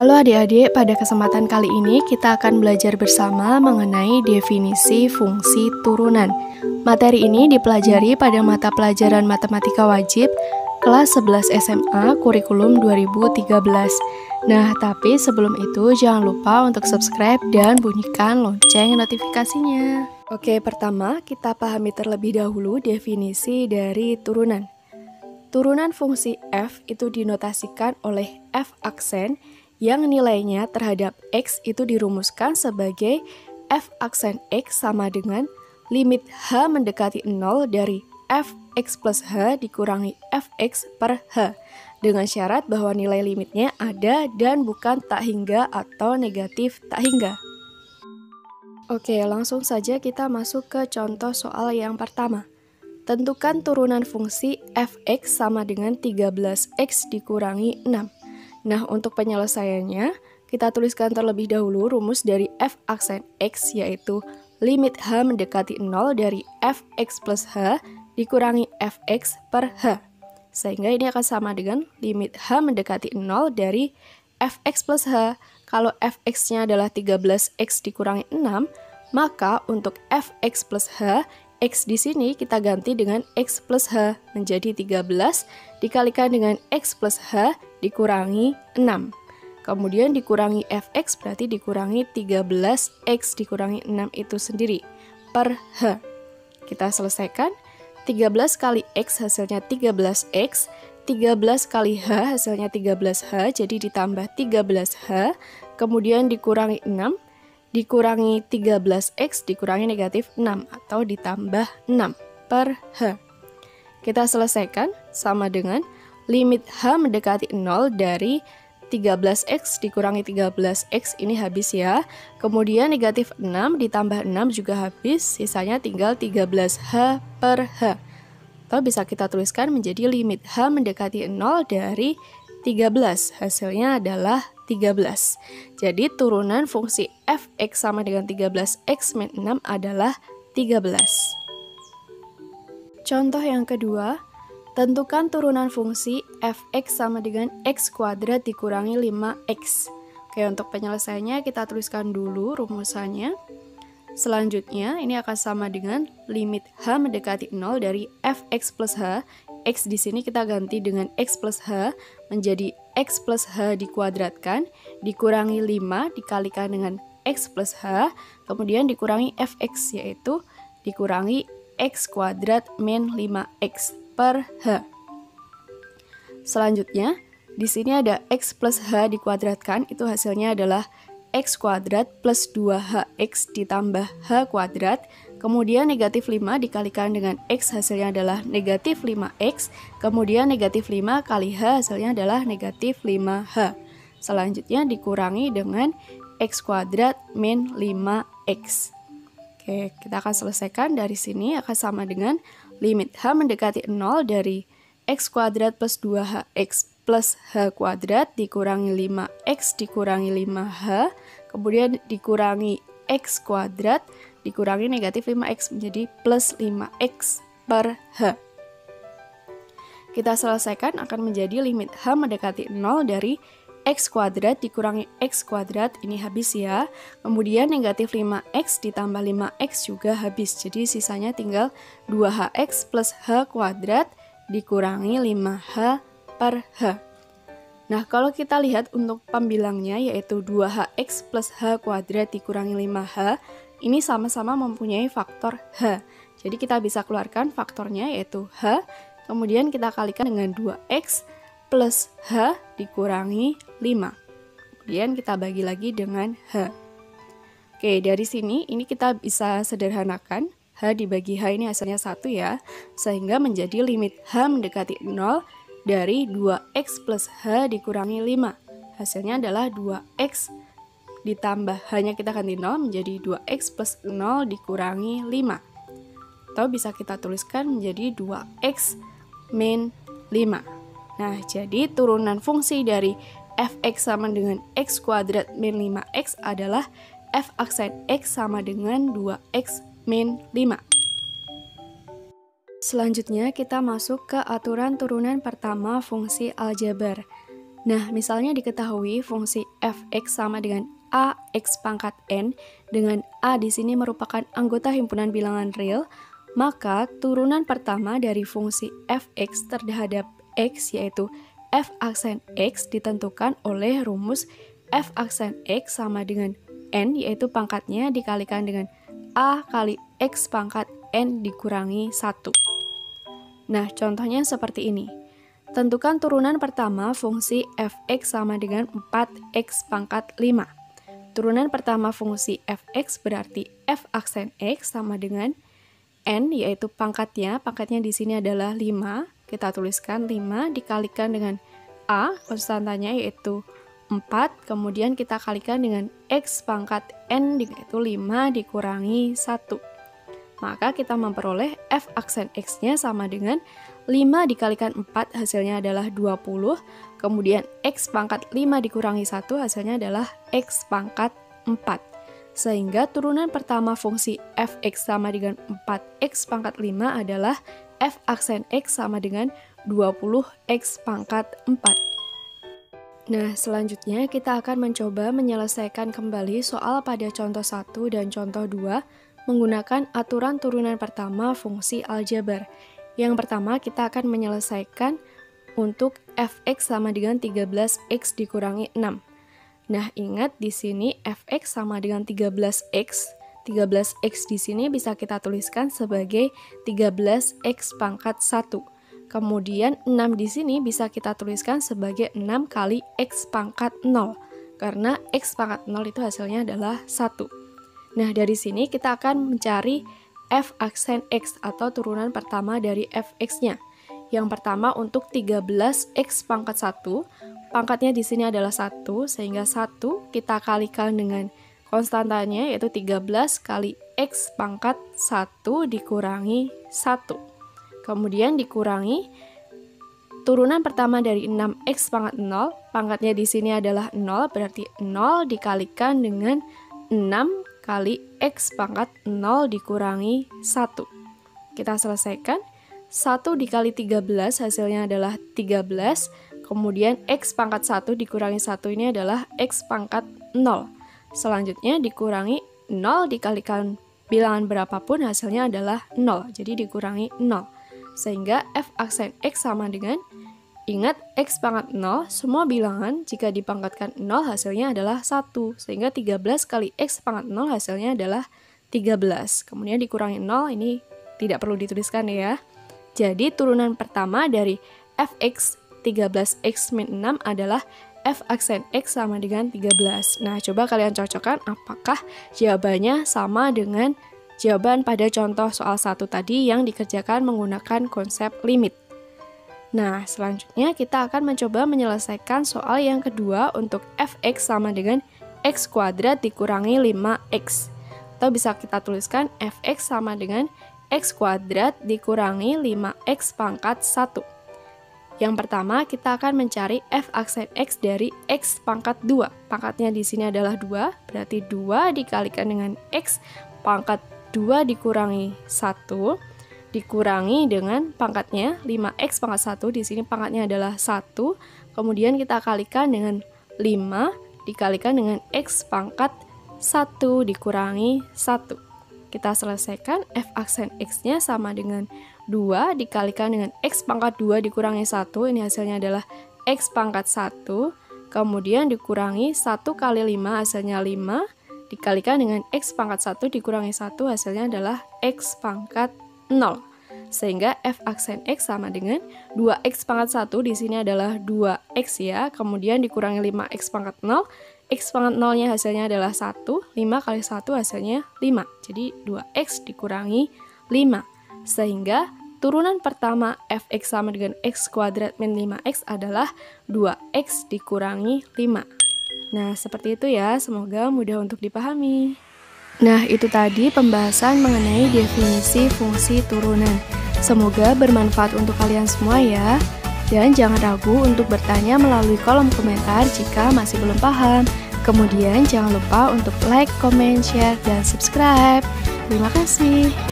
Halo adik-adik, pada kesempatan kali ini kita akan belajar bersama mengenai definisi fungsi turunan. Materi ini dipelajari pada mata pelajaran Matematika Wajib kelas 11 SMA kurikulum 2013. Nah, tapi sebelum itu jangan lupa untuk subscribe dan bunyikan lonceng notifikasinya. Oke, pertama kita pahami terlebih dahulu definisi dari turunan. Turunan fungsi f itu dinotasikan oleh f aksen yang nilainya terhadap x itu dirumuskan sebagai f aksen x sama dengan limit h mendekati 0 dari fx plus h dikurangi fx per h, dengan syarat bahwa nilai limitnya ada dan bukan tak hingga atau negatif tak hingga. Oke, langsung saja kita masuk ke contoh soal yang pertama. Tentukan turunan fungsi fx sama dengan 13x dikurangi 6. Nah, untuk penyelesaiannya, kita tuliskan terlebih dahulu rumus dari f aksen x, yaitu limit h mendekati 0 dari fx plus h dikurangi fx per h. Sehingga ini akan sama dengan limit h mendekati 0 dari fx plus h. Kalau fx-nya adalah 13x dikurangi 6, maka untuk fx plus h, x di sini kita ganti dengan x plus h menjadi 13 dikalikan dengan x plus h dikurangi 6. Kemudian dikurangi fx berarti dikurangi 13x dikurangi 6 itu sendiri per h. Kita selesaikan. 13 kali x hasilnya 13x, 13 kali h hasilnya 13h, jadi ditambah 13h, kemudian dikurangi 6, dikurangi 13x dikurangi negatif 6 atau ditambah 6 per h. Kita selesaikan sama dengan limit h mendekati 0 dari 13x dikurangi 13x ini habis ya. Kemudian negatif 6 ditambah 6 juga habis, sisanya tinggal 13h per h. Atau bisa kita tuliskan menjadi limit h mendekati 0 dari 13, hasilnya adalah 13. Jadi turunan fungsi fx sama dengan 13x min 6 adalah 13. Contoh yang kedua, tentukan turunan fungsi fx sama dengan x kuadrat dikurangi 5x. Oke, untuk penyelesaiannya kita tuliskan dulu rumusannya. Selanjutnya, ini akan sama dengan limit h mendekati 0 dari fx plus h. X di sini kita ganti dengan x plus h menjadi x plus h dikuadratkan, dikurangi 5 dikalikan dengan x plus h, kemudian dikurangi fx, yaitu dikurangi x kuadrat min 5x per h. Selanjutnya, di sini ada x plus h dikuadratkan, itu hasilnya adalah x kuadrat plus 2hx ditambah h kuadrat, kemudian negatif 5 dikalikan dengan x hasilnya adalah negatif 5x, kemudian negatif 5 kali h hasilnya adalah negatif 5h. Selanjutnya dikurangi dengan x kuadrat min 5x. Oke, kita akan selesaikan dari sini akan sama dengan limit h mendekati 0 dari x kuadrat plus 2hx plus h kuadrat dikurangi 5x dikurangi 5h, kemudian dikurangi x kuadrat dikurangi negatif 5x menjadi plus 5x per h. Kita selesaikan akan menjadi limit h mendekati 0 dari x kuadrat dikurangi x kuadrat, ini habis ya. Kemudian negatif 5x ditambah 5x juga habis, jadi sisanya tinggal 2hx plus h kuadrat dikurangi 5h per h. Nah, kalau kita lihat untuk pembilangnya yaitu 2hx plus h kuadrat dikurangi 5h, ini sama-sama mempunyai faktor h. Jadi kita bisa keluarkan faktornya yaitu h, kemudian kita kalikan dengan 2x plus h dikurangi 5. Kemudian kita bagi lagi dengan h. Oke, dari sini ini kita bisa sederhanakan. H dibagi h ini hasilnya 1 ya. Sehingga menjadi limit h mendekati 0 dari 2x plus h dikurangi 5. Hasilnya adalah 2x ditambah h-nya kita ganti 0 menjadi 2x plus 0 dikurangi 5. Atau bisa kita tuliskan menjadi 2x min 5. Nah, jadi turunan fungsi dari fx sama dengan x kuadrat min 5x adalah f aksen x sama dengan 2x min 5. Selanjutnya kita masuk ke aturan turunan pertama fungsi aljabar. Nah, misalnya diketahui fungsi f(x) sama dengan ax pangkat n, dengan a di sini merupakan anggota himpunan bilangan real, maka turunan pertama dari fungsi f(x) terhadap x, yaitu f aksen x, ditentukan oleh rumus f aksen x sama dengan n, yaitu pangkatnya dikalikan dengan a kali x pangkat n dikurangi 1. Nah, contohnya seperti ini. Tentukan turunan pertama fungsi f(x) sama dengan 4x pangkat 5. Turunan pertama fungsi f(x) berarti f aksen x sama dengan n, yaitu pangkatnya di sini adalah 5. Kita tuliskan 5 dikalikan dengan a, konstantanya yaitu 4, kemudian kita kalikan dengan x pangkat n, yaitu 5 dikurangi 1. Maka kita memperoleh f aksen x-nya sama dengan 5 dikalikan 4 hasilnya adalah 20, kemudian x pangkat 5 dikurangi 1 hasilnya adalah x pangkat 4. Sehingga turunan pertama fungsi f(x) sama dengan 4x pangkat 5 adalah f aksen x sama dengan 20x pangkat 4. Nah, selanjutnya kita akan mencoba menyelesaikan kembali soal pada contoh 1 dan contoh 2 menggunakan aturan turunan pertama fungsi aljabar. Yang pertama kita akan menyelesaikan untuk f(x) sama dengan 13x dikurangi 6. Nah, ingat di sini f(x) sama dengan 13x. 13x di sini bisa kita tuliskan sebagai 13x pangkat 1. Kemudian 6 di sini bisa kita tuliskan sebagai 6 kali x pangkat 0. Karena x pangkat 0 itu hasilnya adalah 1. Nah, dari sini kita akan mencari f aksen x atau turunan pertama dari f(x)-nya. Yang pertama untuk 13x pangkat 1, pangkatnya di sini adalah 1, sehingga 1 kita kalikan dengan konstantanya yaitu 13 kali x pangkat 1 dikurangi 1. Kemudian dikurangi turunan pertama dari 6x pangkat 0, pangkatnya di sini adalah 0, berarti 0 dikalikan dengan 6 kali x pangkat 0 dikurangi 1. Kita selesaikan. 1 dikali 13 hasilnya adalah 13. Kemudian x pangkat 1 dikurangi 1 ini adalah x pangkat 0. Selanjutnya dikurangi 0 dikalikan bilangan berapapun hasilnya adalah 0. Jadi dikurangi 0. Sehingga f aksen x sama dengan, ingat x pangkat 0, semua bilangan jika dipangkatkan 0 hasilnya adalah 1. Sehingga 13 kali x pangkat 0 hasilnya adalah 13. Kemudian dikurangi 0, ini tidak perlu dituliskan ya. Jadi turunan pertama dari f(x) 13x min 6 adalah f aksen x sama dengan 13. Nah, coba kalian cocokkan apakah jawabannya sama dengan jawaban pada contoh soal 1 tadi yang dikerjakan menggunakan konsep limit. Nah, selanjutnya kita akan mencoba menyelesaikan soal yang kedua untuk f(x) sama dengan x kuadrat dikurangi 5x. Atau bisa kita tuliskan f(x) sama dengan x kuadrat dikurangi 5x pangkat 1. Yang pertama, kita akan mencari f aksen x dari x pangkat 2. Pangkatnya di sini adalah 2, berarti 2 dikalikan dengan x pangkat 2 dikurangi 1. Dikurangi dengan pangkatnya 5x pangkat 1, di sini pangkatnya adalah 1. Kemudian kita kalikan dengan 5 dikalikan dengan x pangkat 1 dikurangi 1. Kita selesaikan, f aksen x-nya sama dengan 2 dikalikan dengan x pangkat 2 dikurangi 1, ini hasilnya adalah x pangkat 1, kemudian dikurangi 1 kali 5 hasilnya 5, dikalikan dengan x pangkat 1 dikurangi 1 hasilnya adalah x pangkat 0. Sehingga f aksen x sama dengan 2x pangkat 1, di sini adalah 2x ya, kemudian dikurangi 5x pangkat 0, x pangkat 0-nya hasilnya adalah 1, 5 kali 1 hasilnya 5. Jadi 2x dikurangi 5. Sehingga turunan pertama f(x) sama dengan x kuadrat min 5x adalah 2x dikurangi 5. Nah, seperti itu ya, semoga mudah untuk dipahami. Nah, itu tadi pembahasan mengenai definisi fungsi turunan. Semoga bermanfaat untuk kalian semua ya. Dan jangan ragu untuk bertanya melalui kolom komentar jika masih belum paham. Kemudian jangan lupa untuk like, comment, share, dan subscribe. Terima kasih.